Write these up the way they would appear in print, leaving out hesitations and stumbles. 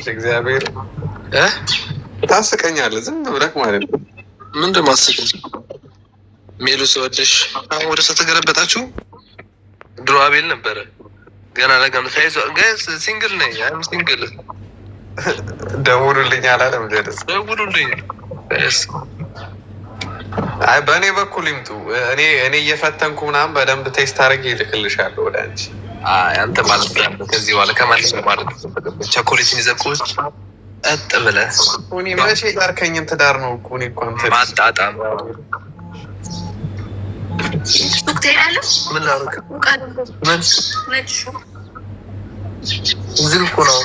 እግዚአብሔር ታስቀኛለህ ዝም ብለህ ማለት ነው። ምንድን ማስቀኝ? ሜሉ ስወደሽ አሁን ወደ ሰው ተገለበጣችሁ። ድሮ አቤል ነበረ ገና ለገም ተይዞ ጋይስ ሲንግል ነኝ። አይ ሲንግል ደውሉልኝ አላለም። ደውሉልኝ። አይ በእኔ በኩል ይምጡ። እኔ እየፈተንኩ ምናምን በደንብ ቴስት አድርጌ ይልክልሻለሁ ወደ አንቺ። አንተ ማለት ከዚህ በኋላ ከማለት ማለት ቸኮሌትን ይዘቁች እጥ ብለህ መቼ ጋርከኝን ትዳር ነው እኮ እኔ እኮ አንተ ማጣጣም ምን ላደርግ ምን ዝም እኮ ነው።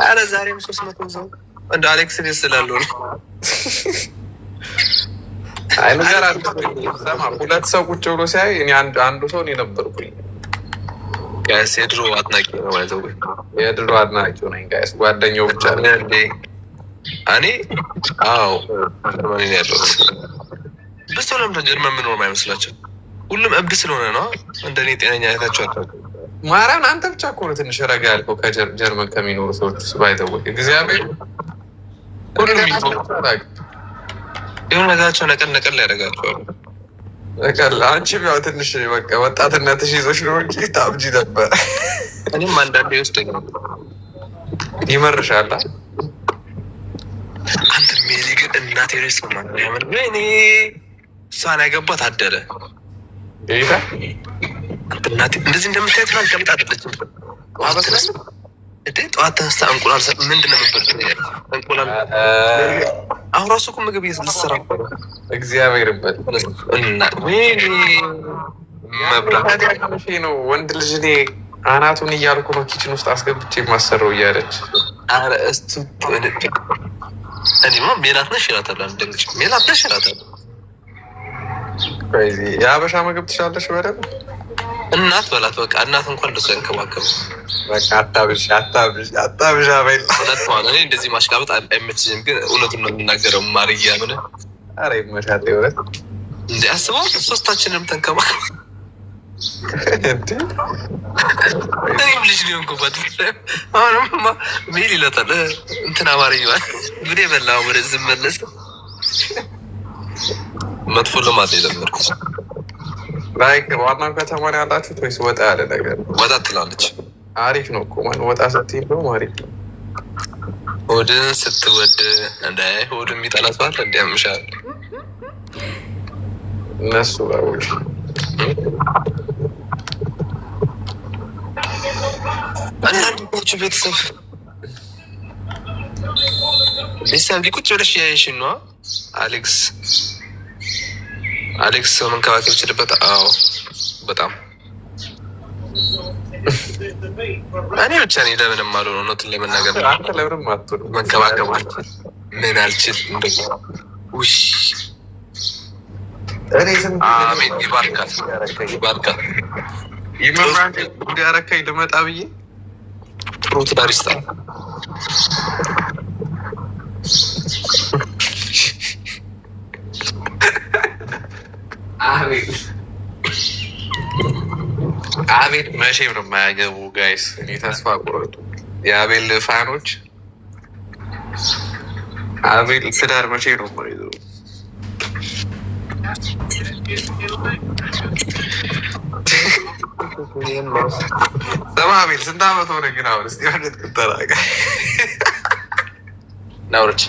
ኧረ ዛሬም 300 ሰው እንደ አሌክስ ቤት ስላለው ነው። አይ ነገር አለ። ሁለት ሰው ቁጭ ብሎ ሲያይ እኔ አንዱ ሰው እኔ ነበርኩኝ። ጋይስ የድሮ አድናቂ ነው ማለት ነው። የድሮ አድናቂ ነኝ ጋይስ። ጓደኛው ብቻ ነው እንዴ? እኔ አዎ ጀርመን ነው ያለሁት። በሰው ለምን ጀርመን ምን ነው አይመስላችሁ? ሁሉም እብድ ስለሆነ ነው። እንደኔ ጤነኛ አይታችሁ አታውቁም። ማርያም አንተ ብቻ እኮ ነው ትንሽ ረጋ ያልከው ከጀርመን ከሚኖሩ ሰዎች ውስጥ ባይተወቅ እግዚአብሔር ሁሉም የሆነ ነገራቸው ነቀል ነቀል ያደርጋቸዋል። ነቀል አንቺም ያው ትንሽ በቃ ወጣትነትሽ ይዞሽ ነው እንጂ ታብጂ ነበር። እኔም አንዳንዴ ይወስደኛል ይመርሻል። አንተ ሜሊ ግን እናቴ ሬስ ነው ማለት ያመን እኔ እሷን ያገባት አደረ ይሄ እናቴ እንደዚህ እንደምታየት ነው። ቀምጣ አይደለችም። ጠዋት ተነስታ እንቁላል ምንድን ነው የምትበልጥ? እንቁላል አሁን ራሱ እኮ ምግብ ልትሰራ እግዚአብሔር ይበል እና መብራት ነው። ወንድ ልጅ እኔ አናቱን እያልኩ ነው ኪችን ውስጥ አስገብቼ የማሰረው እያለች ኧረ እስቱ እኔማ ሜላት ነሽ ይላታል። አንደንግጭ ሜላት ነሽ ይላታል። የሀበሻ ምግብ ትሻለሽ በደምብ እናት በላት በቃ እናት እንኳን እንደሱ ያንከባከቡ በቃ አታብዥ አበል እውነት ማለት እኔ እንደዚህ ማሽቃበጥ አይመችኝም፣ ግን እውነቱን ነው የምናገረው። ማርያ ምን ኧረ ይመሻል ይወት እንዲ አስበው ሶስታችንም ተንከባከቡ። እኔም ልጅ ሊሆንኩበት አሁንም ሜል ይለታል እንትን አማርኛዋል ብኔ በላ ወደ ዝመለስ መጥፎ ልማት የለመድኩት። ላይክ ዋናው ከተማ ነው ያላችሁት ወይስ ወጣ ያለ ነገር? ወጣ ትላለች። አሪፍ ነው እኮ ማን ወጣ ስትይ ነው አሪፍ ነው። ሆድን ስትወድ እንደ ሆድ የሚጠላ ሰው አለ እንዲያምሻል እነሱ ባውሽ አንዳንዶቹ ቤተሰብ ቁጭ ብለሽ ያየሽን ነው አሌክስ ሰው መንከባከብ ይችልበት። አዎ በጣም እኔ ብቻ ነኝ ለምንም አልሆነ እውነቱን ለመናገር መንከባከብ አልችል ምን አልችል እንደ ውሽ አሜን ይባርካል ይመራን እንዲያረካኝ ልመጣ ብዬ ጥሩ ትዳር ይስጣል። አቤል መቼም ነው የማያገቡ ጋይስ። እኔ ተስፋ ቆረጡ። የአቤል ፋኖች አቤል ትዳር መቼ ነው የማይዘው? ስማ አቤል ስንት ዓመት ሆነ ግን? አሁን እስኪ ወደት ተራቀ ናውረች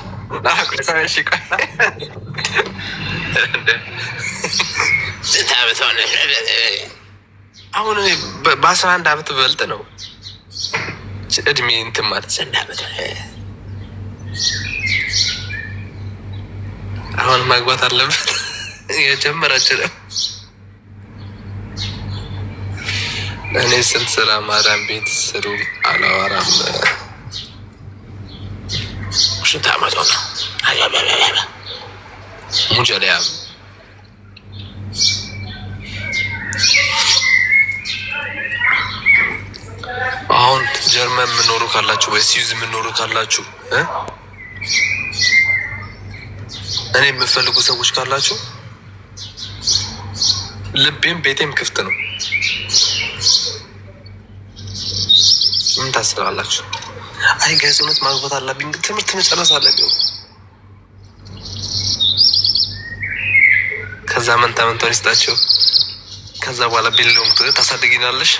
ስንት ዓመት ሆነ? አሁን በ11 ዓመት በልጥ ነው እድሜ እንትን ማለት ስንት ዓመት አሁን ማግባት አለበት የጀመራችን እኔ ስንት ስራ ማዳም ቤት ስሩ አላወራም። ስንት ዓመት ሆነ? ሙጀሊያ አሁን ጀርመን የምኖሩ ካላችሁ ወይ ስዊዝ የምኖሩ ካላችሁ እኔ የምፈልጉ ሰዎች ካላችሁ ልቤም ቤቴም ክፍት ነው። ምን ታስባላችሁ? አይ ጋይስ እውነት ማግባት አለብኝ፣ ትምህርት መጨረስ አለብኝ። ከዛ መንታ መንታውን ይስጣቸው። ከዛ በኋላ ቤሌሎም ታሳድጊናለሽ።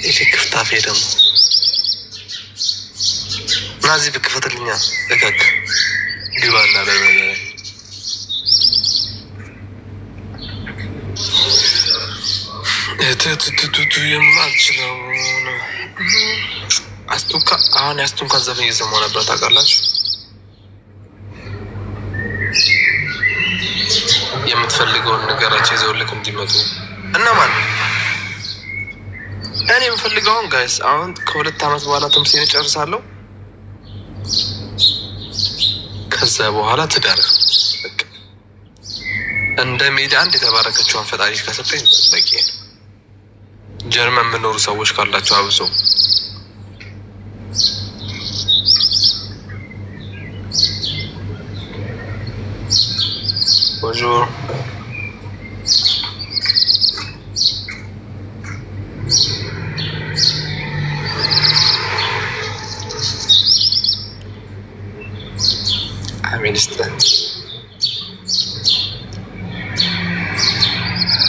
ይሄ ክፍታፌ ደግሞ ናዚ ብክፈትልኛ እከክ ግባና ለመለ ትትትቱ የማልችለው ነው። አስቱካ አሁን ያስቱካ ዘፈን እየሰማሁ ነበር ታውቃላችሁ። የምትፈልገውን ነገራቸው ይዘውልክ እንዲመጡ እና ማለት እኔ የምፈልገውን ጋይስ አሁን ከ2 ዓመት በኋላ ትምህርቴን እጨርሳለሁ። ከዛ በኋላ ትዳር በቃ እንደ ሜዳ አንድ የተባረከችውን ፈጣሪ ከሰጠኝ በቂ ነው። ጀርመን የምኖሩ ሰዎች ካላቸው አብሶ ቦንጆር ሚኒስትር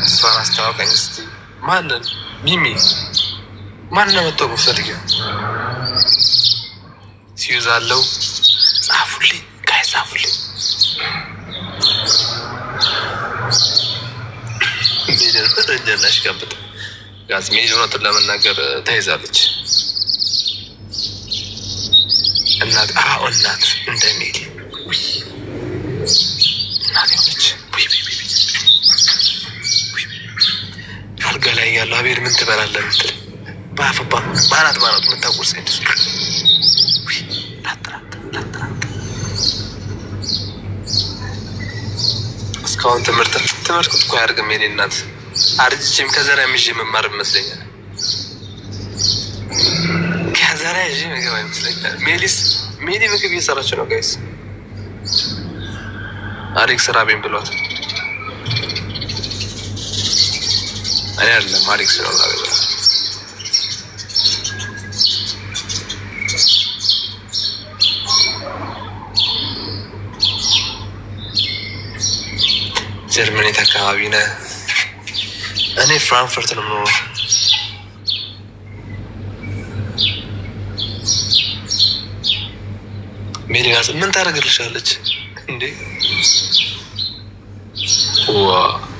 እሷን አስተዋወቀኝ እስኪ። ማንን? ሚሚ ማን ነው መጥቶ ፈልጊ ሲዩዝ አለው። ጻፉልኝ ጋይ ጻፉልኝ። ሜዲን ረጀናሽ ቀብጥ ጋዝ ሜዲኖትን ለመናገር ተይዛለች። እናት እናት እንደሚል እናት ሆነች። አልጋ ላይ ያለው አቤል ምን ትበላለህ ምትል በአፍባ ባናት የምታቆርስ አይደስ እስካሁን ትምህርት እኮ አያደርግም። የኔ እናት አርጅቼም ከዘራ ይዤ መማር ይመስለኛል። ከዘራ ይዤ ምግብ ይመስለኛል። ሜሊ ምግብ እየሰራች ነው ጋይስ። አሌክስ ራቤን ብሏት እኔ አይደለም አሌክስ ነው ራቤን ብሏት። ጀርመን የት አካባቢ ነህ? እኔ ፍራንክፈርት ነው የምኖረው። ሜሊ ጋር ምን ታደርግልሻለች እንዴ?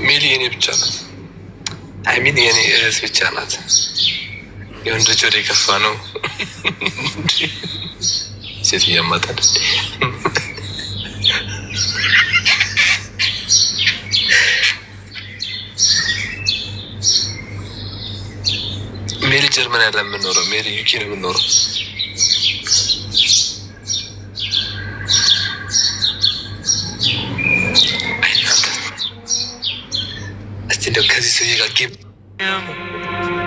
ሜሊ የኔ ብቻ ናት። አይ ሚን የኔ እህት ብቻ ናት። የወንድ ልጅ ወደ የከፋ ነው። ሴት እያማታል። ሜሪ ጀርመን ያለ የምንኖረው፣ ሜሪ ዩኬ ነው የምንኖረው። እስቲ እንደው ከዚህ ሰውዬ ጋር